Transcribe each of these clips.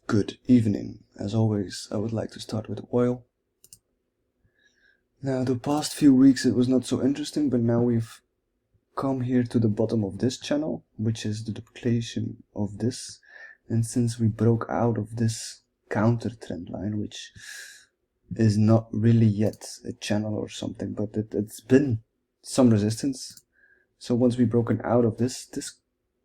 Good evening. As always, I would like to start with oil. Now, the past few weeks it was not so interesting, but now we've come here to the bottom of this channel, which is the duplication of this. And since we broke out of this counter trend line, which is not really yet a channel or something, but it's been some resistance. So once we've broken out of this, this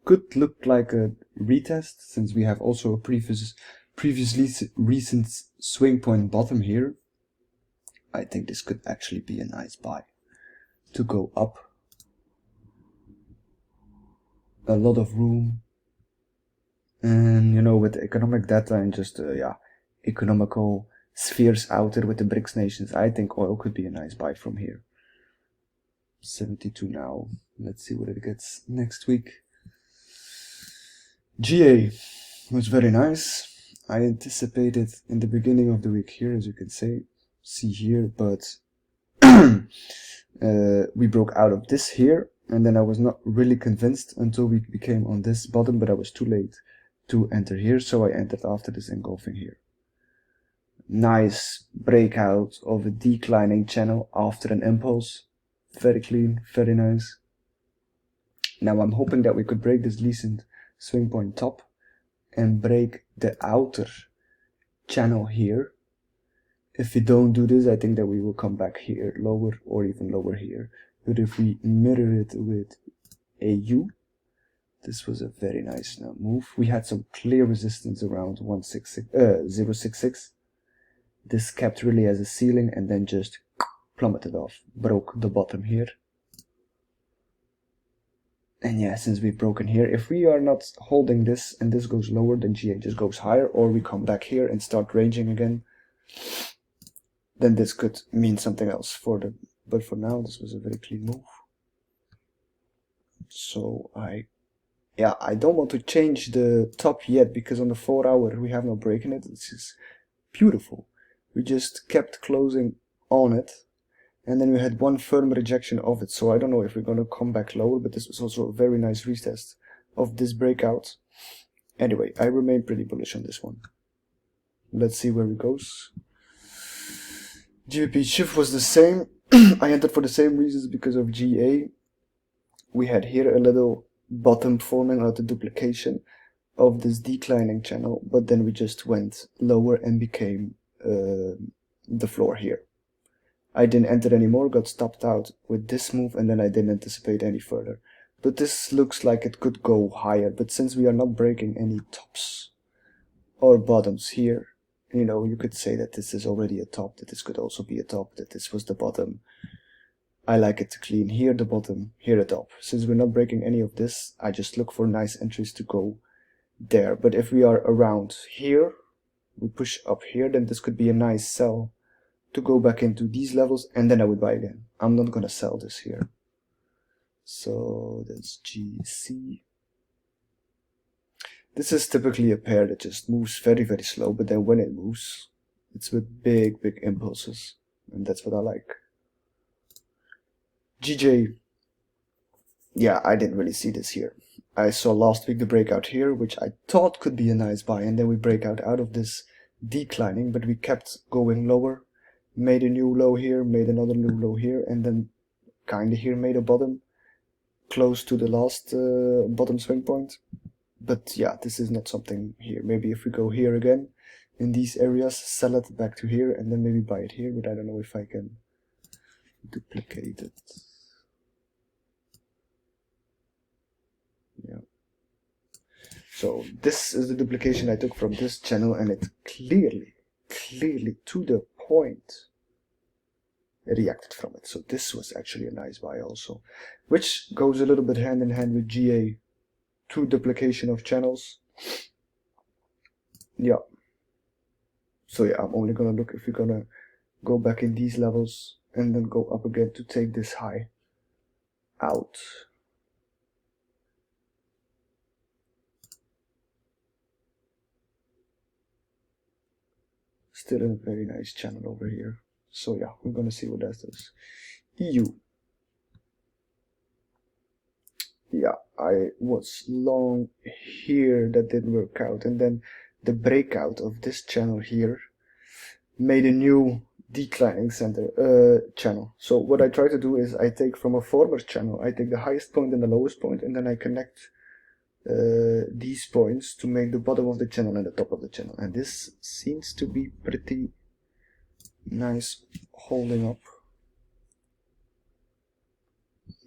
could look like a retest, since we have also a previously recent swing point bottom here. I think this could actually be a nice buy to go up. A lot of room, and you know, with the economic data and just economical spheres out there with the BRICS nations, I think oil could be a nice buy from here. 72 now. Let's see what it gets next week. GA was very nice. I anticipated in the beginning of the week here, as you can see here, but we broke out of this here, and then I was not really convinced until we became on this bottom, but I was too late to enter here, so I entered after this engulfing here. Nice breakout of a declining channel after an impulse. Very clean, very nice. Now I'm hoping that we could break this recent swing point top and break the outer channel here. If we don't do this, I think that we will come back here lower or even lower here. But if we mirror it with AU, this was a very nice move. We had some clear resistance around 0.66. This kept really as a ceiling and then just plummeted off, broke the bottom here. And yeah, since we've broken here, if we are not holding this and this goes lower, then GA just goes higher, or we come back here and start ranging again, then this could mean something else but for now this was a very clean move. So I don't want to change the top yet, because on the 4 hour we have no break in it. This is beautiful. We just kept closing on it, and then we had one firm rejection of it. So I don't know if we're going to come back lower, but this was also a very nice retest of this breakout. Anyway, I remain pretty bullish on this one. Let's see where it goes. GBP shift was the same. I entered for the same reasons because of GA. We had here a little bottom forming out the duplication of this declining channel, but then we just went lower and became the floor here. I didn't enter anymore, got stopped out with this move, and then I didn't anticipate any further. But this looks like it could go higher, but since we are not breaking any tops or bottoms here, you know, you could say that this is already a top, that this could also be a top, that this was the bottom. I like it to clean here the bottom, here the top. Since we're not breaking any of this, I just look for nice entries to go there. But if we are around here, we push up here, then this could be a nice sell to go back into these levels, and then I would buy again. I'm not gonna sell this here. So that's GC. This is typically a pair that just moves very, very slow, but then when it moves, it's with big, big impulses, and that's what I like. GJ, yeah, I didn't really see this here. I saw last week the breakout here, which I thought could be a nice buy, and then we break out of this declining, but we kept going lower. Made a new low here, made another new low here, and then kinda here made a bottom close to the last bottom swing point. But yeah, this is not something here. Maybe if we go here again in these areas, sell it back to here, and then maybe buy it here, but I don't know if I can duplicate it. Yeah. So this is the duplication I took from this channel, and it clearly to the point reacted from it. So this was actually a nice buy also, which goes a little bit hand in hand with GA, to duplication of channels. Yeah. So yeah, I'm only gonna look if we're gonna go back in these levels and then go up again to take this high out. Still a very nice channel over here. So yeah, we're gonna see what that does. EU. Yeah, I was long here, that didn't work out, and then the breakout of this channel here made a new declining channel. So what I try to do is I take from a former channel, I take the highest point and the lowest point, and then I connect these points to make the bottom of the channel and the top of the channel. And this seems to be pretty nice holding up.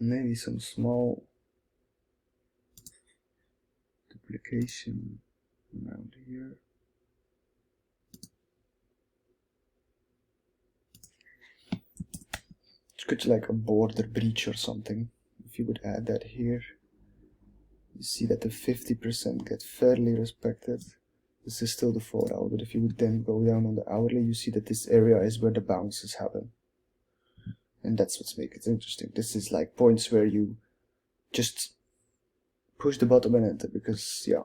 Maybe some small duplication around here. It's like a border breach or something. If you would add that here, you see that the 50% get fairly respected. This is still the 4 hour, but if you would then go down on the hourly, you see that this area is where the bounces happen. And that's what's making it interesting. This is like points where you just push the bottom and enter, because yeah,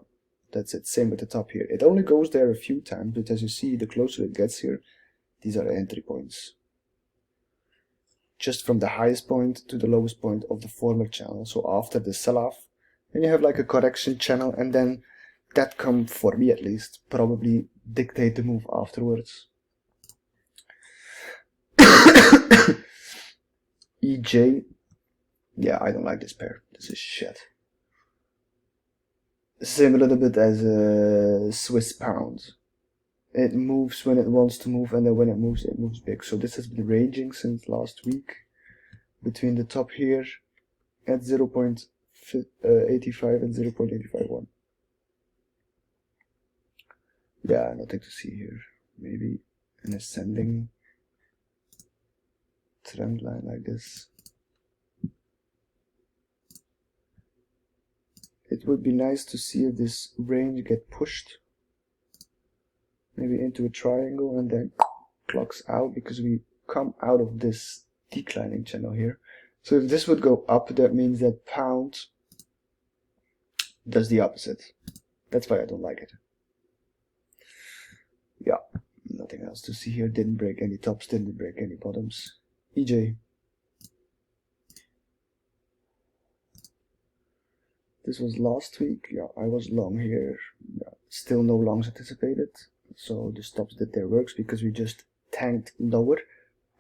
that's it. Same with the top here. It only goes there a few times, but as you see, the closer it gets here, these are the entry points. Just from the highest point to the lowest point of the former channel. So after the sell-off, then you have like a correction channel, and then that can, for me at least, probably dictate the move afterwards. EJ, yeah, I don't like this pair. This is shit. Same a little bit as a Swiss pound. It moves when it wants to move, and then when it moves big. So this has been ranging since last week between the top here at 0.85 and 0.851. Yeah, nothing to see here. Maybe an ascending trend line like this. It would be nice to see if this range get pushed maybe into a triangle and then clocks out, because we come out of this declining channel here. So if this would go up, that means that pound does the opposite. That's why I don't like it. Yeah, nothing else to see here. Didn't break any tops, didn't break any bottoms. EJ. This was last week. Yeah, I was long here. Yeah, still no longs anticipated. So the stops did their works because we just tanked lower.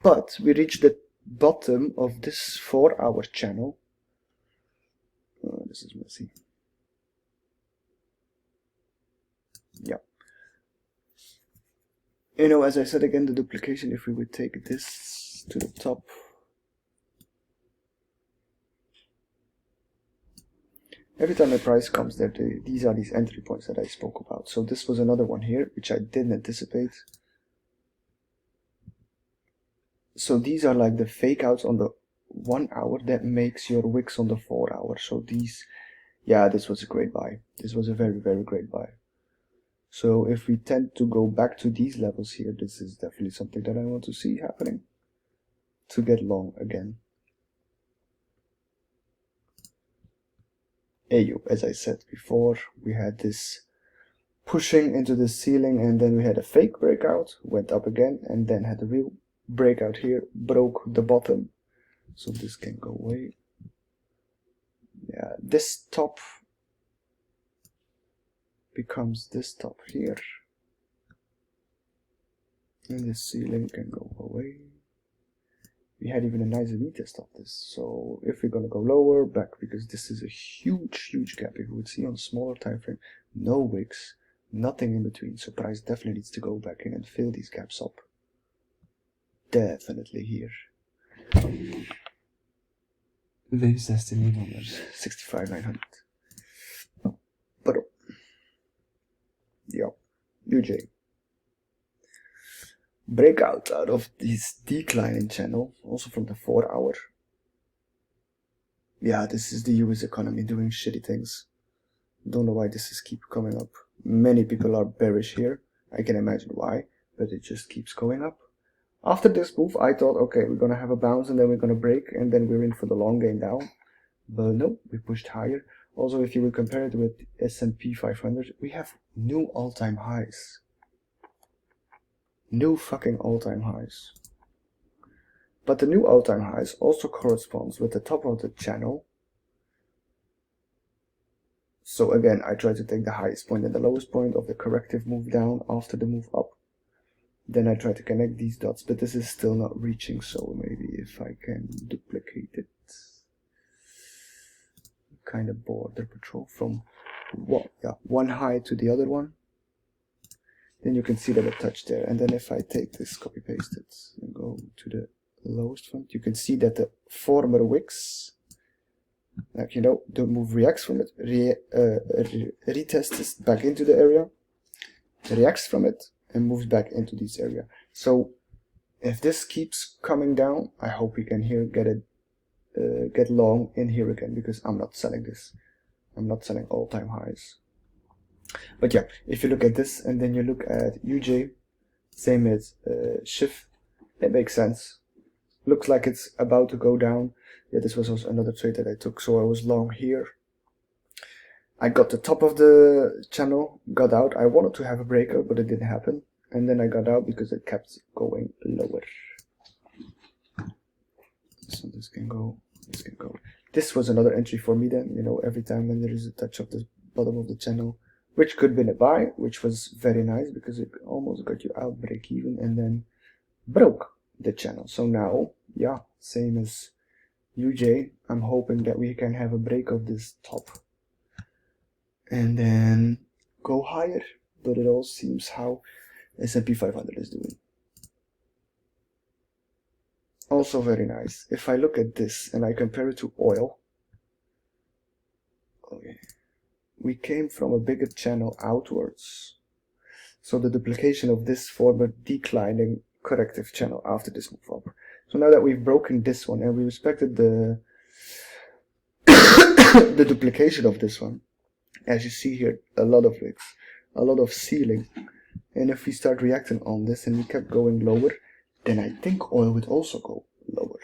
But we reached the bottom of this 4 hour channel. Oh, this is messy. Yeah. You know, as I said again, the duplication, if we would take this to the top. Every time the price comes there, these are these entry points that I spoke about. So this was another one here, which I didn't anticipate. So these are like the fake outs on the 1 hour that makes your wicks on the 4 hour. So these, yeah, this was a great buy. This was a very, very great buy. So if we tend to go back to these levels here, this is definitely something that I want to see happening. To get long again. AU, as I said before, we had this pushing into the ceiling, and then we had a fake breakout, went up again, and then had a real breakout here, broke the bottom. So this can go away. Yeah, this top becomes this top here. And the ceiling can go away. We had even a nice retest of this. So if we're gonna go lower, back, because this is a huge, huge gap. If you would see on a smaller time frame, no wicks, nothing in between. So price definitely needs to go back in and fill these gaps up. Definitely here. Wees is de nummer 65,900. But yeah, UJ. Breakout out of this declining channel, also from the 4 hour. Yeah, this is the US economy doing shitty things. Don't know why this is keep coming up. Many people are bearish here. I can imagine why, but it just keeps going up. After this move, I thought, okay, we're gonna have a bounce and then we're gonna break and then we're in for the long game down. But no, we pushed higher. Also, if you would compare it with S&P 500, we have new all-time highs. New fucking all-time highs. But the new all-time highs also corresponds with the top of the channel. So again, I try to take the highest point and the lowest point of the corrective move down after the move up. Then I try to connect these dots, but this is still not reaching, so maybe if I can duplicate it. Kind of border patrol from one high to the other one. Then you can see that it touched there. And then if I take this, copy paste it, and go to the lowest one, you can see that the former wicks, like, you know, the move reacts from it, retests this back into the area, reacts from it, and moves back into this area. So if this keeps coming down, I hope we can here get it, get long in here again, because I'm not selling this. I'm not selling all-time highs. But yeah, if you look at this and then you look at UJ, same as Shift, it makes sense. Looks like it's about to go down. Yeah, this was also another trade that I took, so I was long here. I got the top of the channel, got out. I wanted to have a breakout, but it didn't happen. And then I got out because it kept going lower. So this can go, this can go. This was another entry for me then, you know, every time when there is a touch of the bottom of the channel, which could have been a buy, which was very nice because it almost got you out break even and then broke the channel. So now, yeah, same as UJ, I'm hoping that we can have a break of this top and then go higher, but it all seems how S&P 500 is doing. Also very nice. If I look at this and I compare it to oil, okay, we came from a bigger channel outwards. So the duplication of this former declining corrective channel after this move up. So now that we've broken this one and we respected the the duplication of this one, as you see here, a lot of wicks, a lot of ceiling. And if we start reacting on this and we kept going lower, then I think oil would also go lower.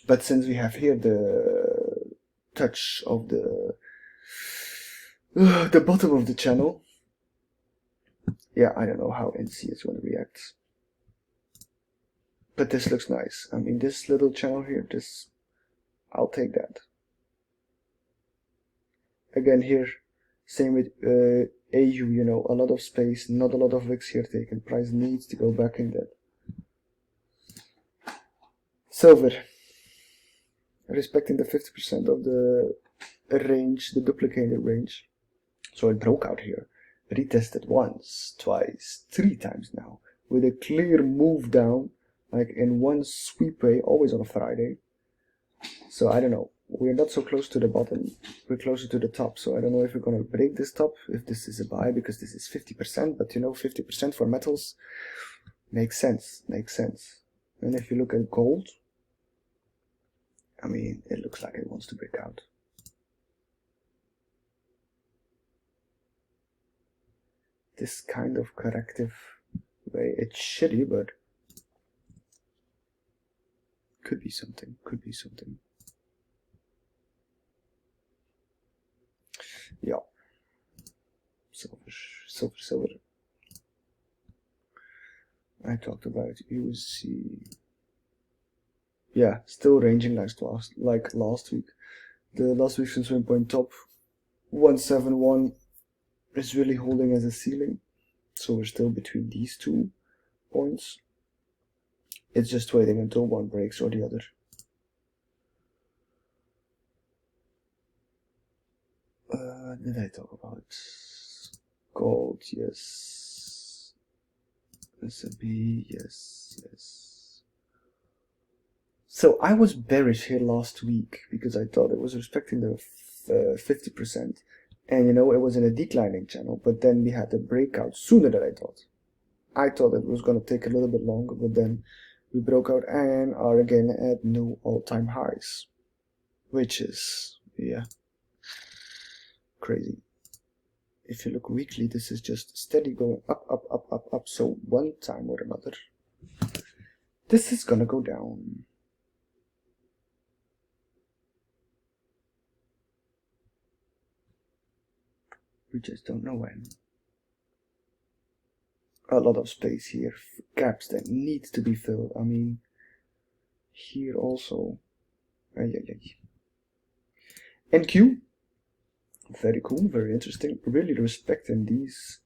But since we have here the touch of the bottom of the channel, yeah, I don't know how NC is going to react. But this looks nice. I mean, this little channel here, this, I'll take that. Again here, same with AU, you know, a lot of space, not a lot of wicks here taken. Price needs to go back in that. Silver, respecting the 50% of the range, the duplicated range. So it broke out here, retested once, twice, 3 times now, with a clear move down, like in one sweep way, always on a Friday. So I don't know, we're not so close to the bottom, we're closer to the top, so I don't know if we're gonna break this top, if this is a buy, because this is 50%, but you know, 50% for metals makes sense, makes sense. And if you look at gold, I mean, it looks like it wants to break out. This kind of corrective way, it's shitty, but could be something, could be something. Yeah. Silver, silver, silver. I talked about USC. Yeah, still ranging like last week. The last week's swing point top 171 is really holding as a ceiling. So we're still between these 2 points. It's just waiting until one breaks or the other. Did I talk about gold? Yes. S&P, yes, yes. So I was bearish here last week because I thought it was respecting the 50%. And you know, it was in a declining channel, but then we had the breakout sooner than I thought. I thought it was going to take a little bit longer, but then we broke out and are again at new all-time highs, which is, yeah, crazy. If you look weekly, this is just steady going up, up, up, up, up. So one time or another, this is gonna go down. We just don't know when. A lot of space here, gaps that need to be filled. I mean, here also. NQ, Very cool, very interesting. Really respecting these